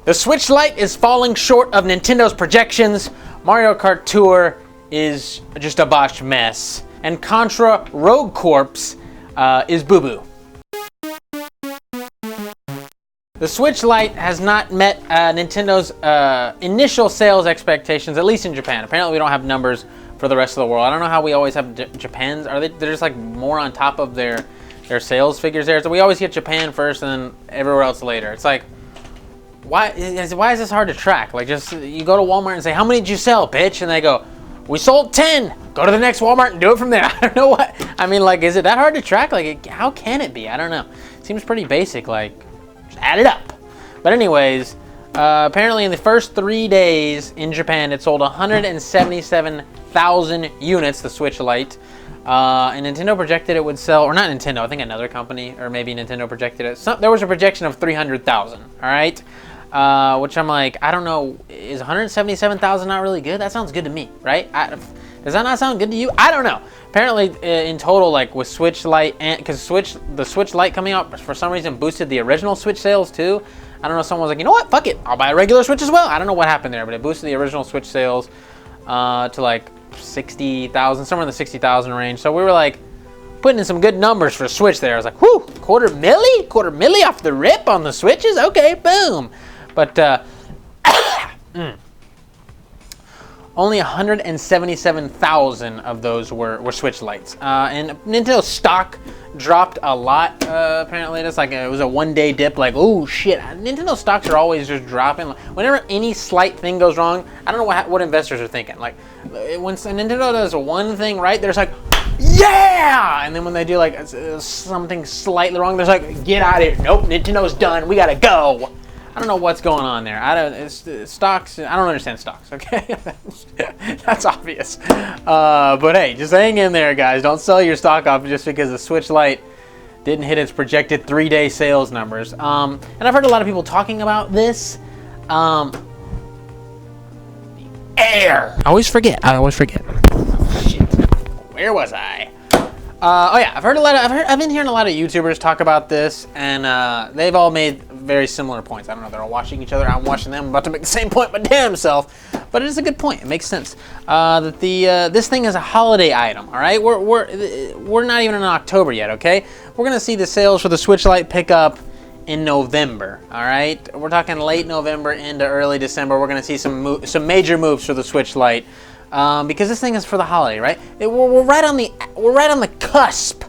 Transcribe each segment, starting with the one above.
The Switch Lite is falling short of Nintendo's projections. Mario Kart Tour is just a botched mess. And Contra Rogue Corps is boo-boo. The Switch Lite has not met Nintendo's initial sales expectations, at least in Japan. Apparently we don't have numbers for the rest of the world. I don't know how we always have Japan's. They're just like more on top of their sales figures there. So we always get Japan first and then everywhere else later. It's like, why is this hard to track? Like, just you go to Walmart and say, how many did you sell, bitch? And they go, we sold 10. Go to the next Walmart and do it from there. I don't know what. I mean, like, is it that hard to track? Like, how can it be? I don't know. It seems pretty basic. Like, just add it up. But anyways, apparently in the first 3 days in Japan, it sold 177,000 units, the Switch Lite. And Nintendo projected it would sell, or not Nintendo, I think another company, or maybe Nintendo projected it. There was a projection of 300,000, all right? Which I'm like, I don't know, is 177,000 not really good? That sounds good to me, right? Does that not sound good to you? I don't know. Apparently, in total, like with Switch Lite, and because the Switch Lite coming out for some reason boosted the original Switch sales too. I don't know. Someone was like, you know what? Fuck it, I'll buy a regular Switch as well. I don't know what happened there, but it boosted the original Switch sales to like 60,000, somewhere in the 60,000 range. So we were like putting in some good numbers for Switch there. I was like, whoo, quarter milli off the rip on the Switches. Okay, boom. But only 177,000 of those were Switch Lites. And Nintendo stock dropped a lot, apparently. That's like, it was a one-day dip, like, oh shit. Nintendo stocks are always just dropping. Whenever any slight thing goes wrong, I don't know what investors are thinking. Like, when Nintendo does one thing right, there's like, yeah! And then when they do like something slightly wrong, there's like, get out of here. Nope, Nintendo's done. We gotta go. I don't know what's going on there. Stocks, I don't understand stocks, okay? That's obvious. But hey, just hang in there, guys. Don't sell your stock off just because the Switch Lite didn't hit its projected 3-day sales numbers. And I've heard a lot of people talking about this. Air. I always forget. Shit. Where was I? Oh yeah, I've been hearing a lot of YouTubers talk about this, and they've all made very similar points. I don't know, they're all watching each other. I'm watching them. I'm about to make the same point my damn self, but it is a good point. It makes sense that this thing is a holiday item. All right, we're not even in October yet. Okay, we're gonna see the sales for the Switch Lite pick up in November. All right, we're talking late November into early December. We're gonna see some major moves for the Switch Lite. Because this thing is for the holiday, right? We're right on the cusp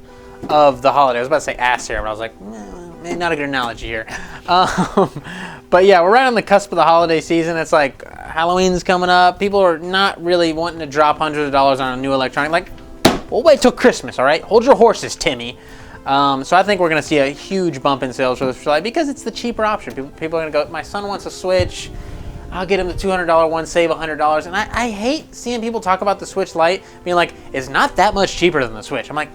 of the holiday. I was about to say ass here, but I was like, maybe not a good analogy here. But yeah, we're right on the cusp of the holiday season. It's like Halloween's coming up. People are not really wanting to drop hundreds of dollars on a new electronic. Like, we'll wait till Christmas, all right? Hold your horses, Timmy. So I think we're going to see a huge bump in sales for the Switch Lite because it's the cheaper option. People are going to go, my son wants a Switch. I'll get him the $200 one, save $100. And I hate seeing people talk about the Switch Lite being like, it's not that much cheaper than the Switch. I'm like,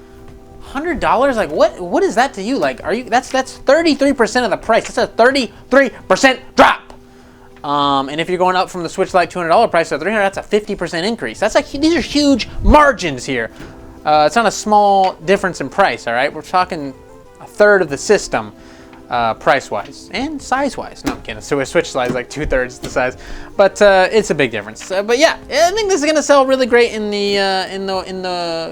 $100? Like, what is that to you? Like, that's 33% of the price. That's a 33% drop. And if you're going up from the Switch Lite $200 price to $300, that's a 50% increase. That's like, these are huge margins here. It's not a small difference in price, all right? We're talking a third of the system. Price-wise and size-wise. No, I'm kidding. So a Switch Lite is like 2/3 the size, but it's a big difference. But yeah, I think this is gonna sell really great in the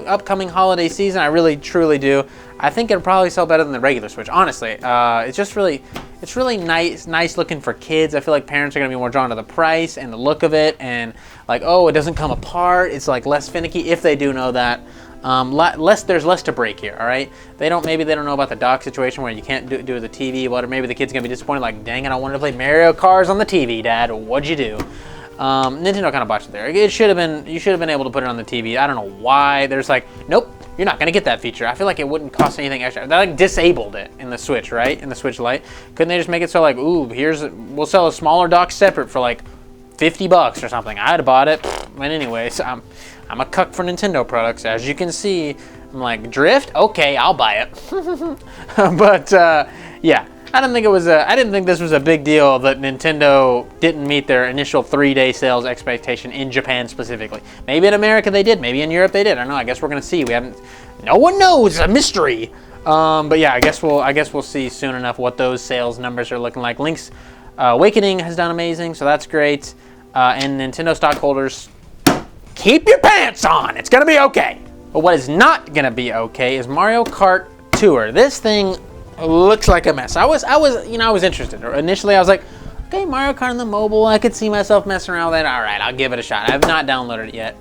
upcoming holiday season. I really truly do. I think it'll probably sell better than the regular Switch. Honestly, it's really nice looking for kids. I feel like parents are gonna be more drawn to the price and the look of it, and like, oh, it doesn't come apart. It's like less finicky if they do know that. There's less to break here, all right? Maybe they don't know about the dock situation where you can't do the TV, or maybe the kid's gonna be disappointed, like, dang it, I wanted to play Mario Kart on the TV, Dad, what'd you do? Nintendo kind of botched it there. You should have been able to put it on the TV. I don't know why. There's like, nope, you're not gonna get that feature. I feel like it wouldn't cost anything extra. They like disabled it in the Switch, right? In the Switch Lite. Couldn't they just make it so like, ooh, we'll sell a smaller dock separate for like $50 or something? I'd have bought it. But anyways, I'm a cuck for Nintendo products, as you can see. I'm like, Drift? Okay, I'll buy it. But yeah, I didn't think this was a big deal that Nintendo didn't meet their initial 3-day sales expectation in Japan specifically. Maybe in America they did, maybe in Europe they did. I don't know. I guess we're gonna see. No one knows. It's a mystery. But yeah, I guess we'll see soon enough what those sales numbers are looking like. Links Awakening has done amazing, so that's great. And Nintendo stockholders, keep your pants on. It's gonna be okay. But what is not gonna be okay is Mario Kart Tour. This thing looks like a mess. I was interested. Initially, I was like, okay, Mario Kart on the mobile. I could see myself messing around with it. All right, I'll give it a shot. I have not downloaded it yet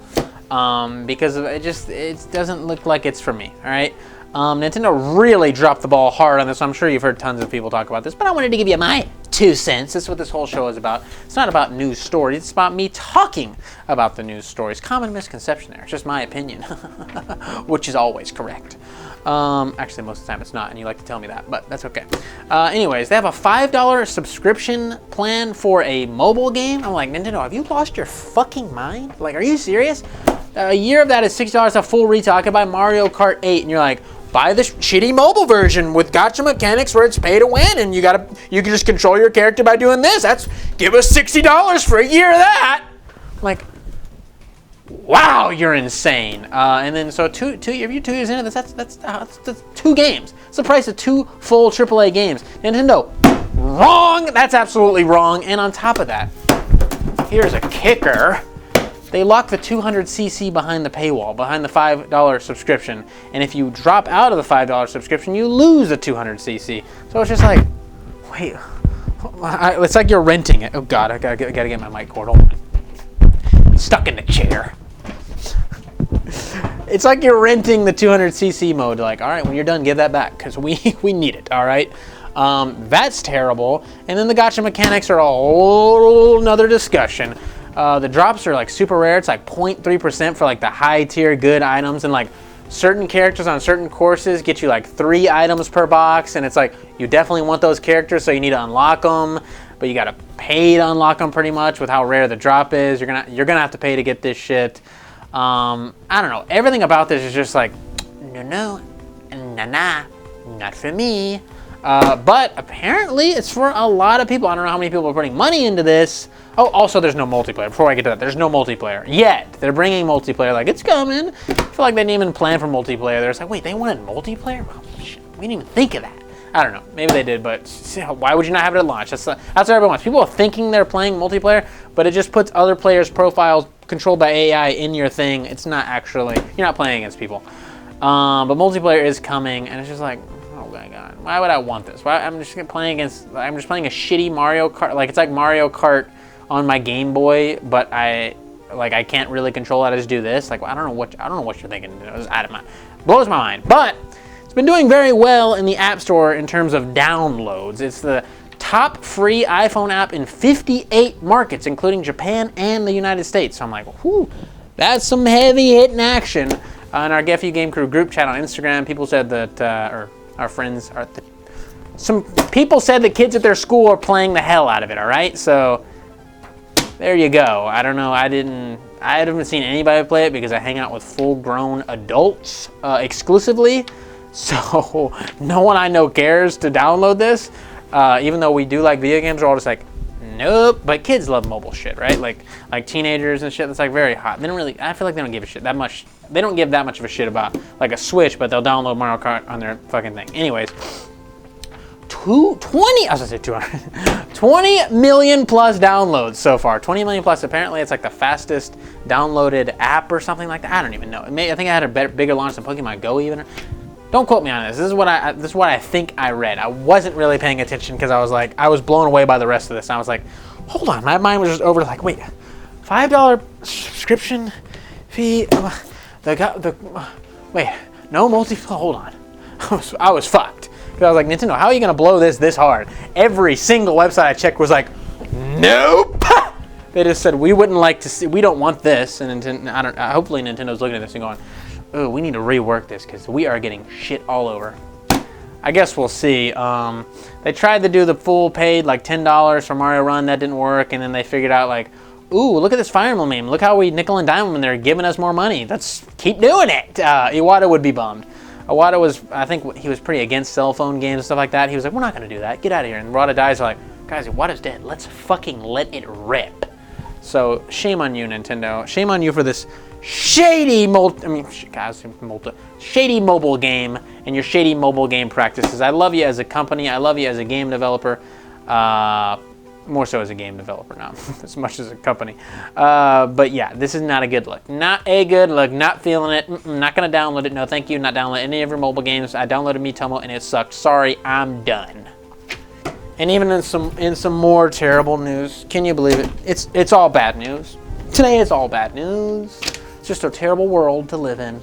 because it doesn't look like it's for me. All right. Nintendo really dropped the ball hard on this. I'm sure you've heard tons of people talk about this, but I wanted to give you my 2 cents. That's what this whole show is about. It's not about news stories. It's about me talking about the news stories. Common misconception there. It's just my opinion, which is always correct. Actually, most of the time it's not, and you like to tell me that, but that's okay. Anyways, they have a $5 subscription plan for a mobile game. I'm like, Nintendo, have you lost your fucking mind? Like, are you serious? A year of that is $60 a full retail. I could buy Mario Kart 8, and you're like, buy this shitty mobile version with gotcha mechanics where it's pay to win, and you can just control your character by doing this. Give us $60 for a year of that. I'm like, wow, you're insane. And then so if you're 2 years into this, that's 2 games. It's the price of 2 full AAA games. Nintendo, wrong. That's absolutely wrong. And on top of that, here's a kicker. They lock the 200cc behind the paywall, behind the $5 subscription. And if you drop out of the $5 subscription, you lose the 200cc. So it's just like, wait, it's like you're renting it. Oh God, I gotta get my mic cord. Hold on. Stuck in the chair. It's like you're renting the 200cc mode. Like, all right, when you're done, give that back because we need it. All right. That's terrible. And then the gotcha mechanics are a whole nother discussion. The drops are like super rare. It's like 0.3% for like the high tier good items, and like certain characters on certain courses get you like 3 items per box, and it's like you definitely want those characters, so you need to unlock them, but you gotta pay to unlock them pretty much with how rare the drop is. You're gonna have to pay to get this shit. I don't know. Everything about this is just like no, not for me. But apparently it's for a lot of people. I don't know how many people are putting money into this. Oh, also there's no multiplayer. Before I get to that, there's no multiplayer yet. They're bringing multiplayer, like it's coming. I feel like they didn't even plan for multiplayer. They're just like, wait, they wanted multiplayer? Well, shit, we didn't even think of that. I don't know. Maybe they did, but why would you not have it at launch? That's what everyone wants. People are thinking they're playing multiplayer, but it just puts other players' profiles controlled by AI in your thing. It's not actually, you're not playing against people. But multiplayer is coming, and it's just like, oh my God, why would I want this? I'm just playing a shitty Mario Kart. Like, it's like Mario Kart on my Game Boy, but I can't really control it. I just do this. Like, I don't know what you're thinking. It was out of my, blows my mind. But it's been doing very well in the App Store in terms of downloads. It's the top free iPhone app in 58 markets, including Japan and the United States. So I'm like, whew, that's some heavy hitting action. On our FUgameCrue group chat on Instagram, people said that, or our friends, some people said the kids at their school are playing the hell out of it, all right? So there you go. I don't know. I haven't seen anybody play it because I hang out with full-grown adults exclusively. So no one I know cares to download this. Even though we do like video games, we're all just like, nope. But kids love mobile shit, right? Like teenagers and shit. That's like very hot. They don't really. I feel like they don't give a shit that much. They don't give that much of a shit about like a Switch, but they'll download Mario Kart on their fucking thing. Anyways, 20 million plus downloads so far. 20 million plus. Apparently, it's like the fastest downloaded app or something like that. I don't even know. I think I had a bigger launch than Pokemon Go even. Don't quote me on this. This is what I think I read. I wasn't really paying attention because I was blown away by the rest of this. And I was like, hold on, my mind was just over like, wait, $5 subscription fee. Wait, no hold on. I was fucked because I was like, Nintendo, how are you gonna blow this hard? Every single website I checked was like, nope. They just said we wouldn't like to see. We don't want this. And Nintendo, hopefully Nintendo's looking at this and going, oh, we need to rework this because we are getting shit all over. I guess we'll see. They tried to do the full paid like $10 for Mario Run. That didn't work. And then they figured out like, ooh, look at this Fire Emblem meme. Look how we nickel and dime them and they're giving us more money. Let's keep doing it. Iwata would be bummed. Iwata I think he was pretty against cell phone games and stuff like that. He was like, we're not going to do that. Get out of here. And Iwata dies like, guys, Iwata's dead. Let's fucking let it rip. So shame on you, Nintendo. Shame on you for this shady shady mobile game and your shady mobile game practices. I love you as a company. I love you as a game developer. more so as a game developer, not as much as a company. But yeah, this is not a good look. Not a good look. Not feeling it. Not gonna download it. No, thank you. Not download any of your mobile games. I downloaded Miitomo and it sucked. Sorry, I'm done. And even in some more terrible news, can you believe it? It's all bad news. Today it's all bad news. It's just a terrible world to live in.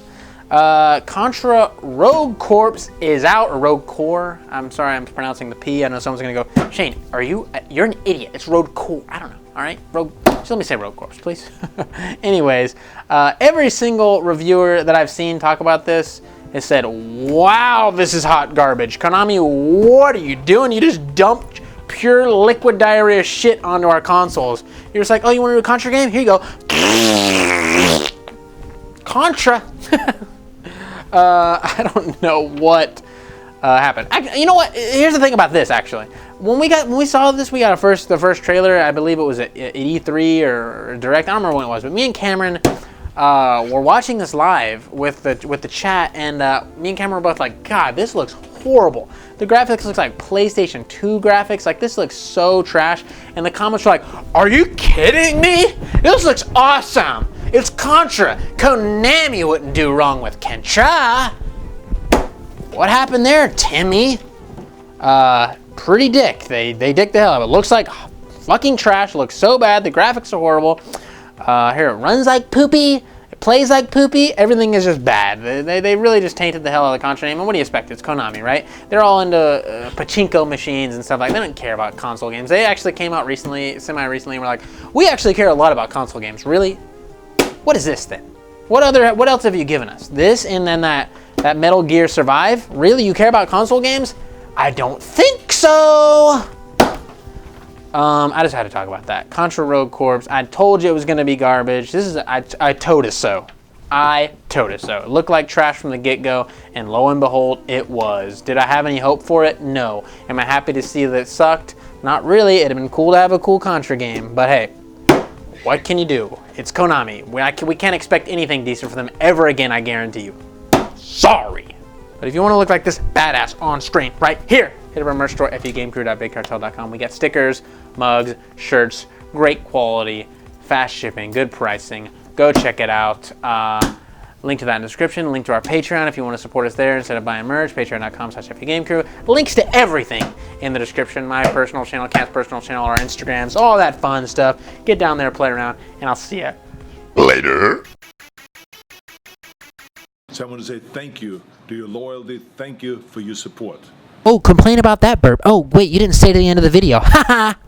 Contra Rogue Corps is out, or Rogue Corps. I'm sorry, I'm pronouncing the P. I know someone's gonna go, Shane, you're an idiot. It's Rogue Corps. I don't know, all right? Just let me say Rogue Corps, please. Anyways, every single reviewer that I've seen talk about this has said, wow, this is hot garbage. Konami, what are you doing? You just dumped pure liquid diarrhea shit onto our consoles. You're just like, oh, you want to do a Contra game? Here you go. Contra. I don't know what happened. You know what? Here's the thing about this. Actually, when we saw this, we got the first trailer. I believe it was at E3 or Direct. I don't remember when it was, but me and Cameron were watching this live with the chat, and me and Cameron were both like, God, this looks horrible. The graphics looks like PlayStation 2 graphics. Like, this looks so trash. And the comments were like, are you kidding me? This looks awesome. It's Contra. Konami wouldn't do wrong with Contra. What happened there, Timmy? Pretty dick. They dick the hell out of it. Looks like fucking trash. Looks so bad. The graphics are horrible. Here, it runs like poopy. It plays like poopy. Everything is just bad. They really just tainted the hell out of the Contra name. And what do you expect? It's Konami, right? They're all into pachinko machines and stuff like that. They don't care about console games. They actually came out recently, semi-recently, and were like, we actually care a lot about console games. Really? What is this then? What else have you given us? This and then that Metal Gear Survive? Really? You care about console games? I don't think so. I just had to talk about that. Contra Rogue Corps. I told you it was going to be garbage. I told it so. I told it so. It looked like trash from the get-go, and lo and behold, it was. Did I have any hope for it? No. Am I happy to see that it sucked? Not really. It'd have been cool to have a cool Contra game, but hey. What can you do? It's Konami. We can't expect anything decent from them ever again, I guarantee you. Sorry. But if you want to look like this badass on screen right here, hit up our merch store, FUgameCrue.bigcartel.com. We got stickers, mugs, shirts, great quality, fast shipping, good pricing. Go check it out. Link to that in the description. Link to our Patreon if you want to support us there instead of buying merch. Patreon.com/FUgameCrue. Links to everything in the description. My personal channel, Cat's personal channel, our Instagrams, all that fun stuff. Get down there, play around, and I'll see you later. So I want to say thank you to your loyalty. Thank you for your support. Oh, complain about that burp. Oh, wait, you didn't stay to the end of the video. Haha.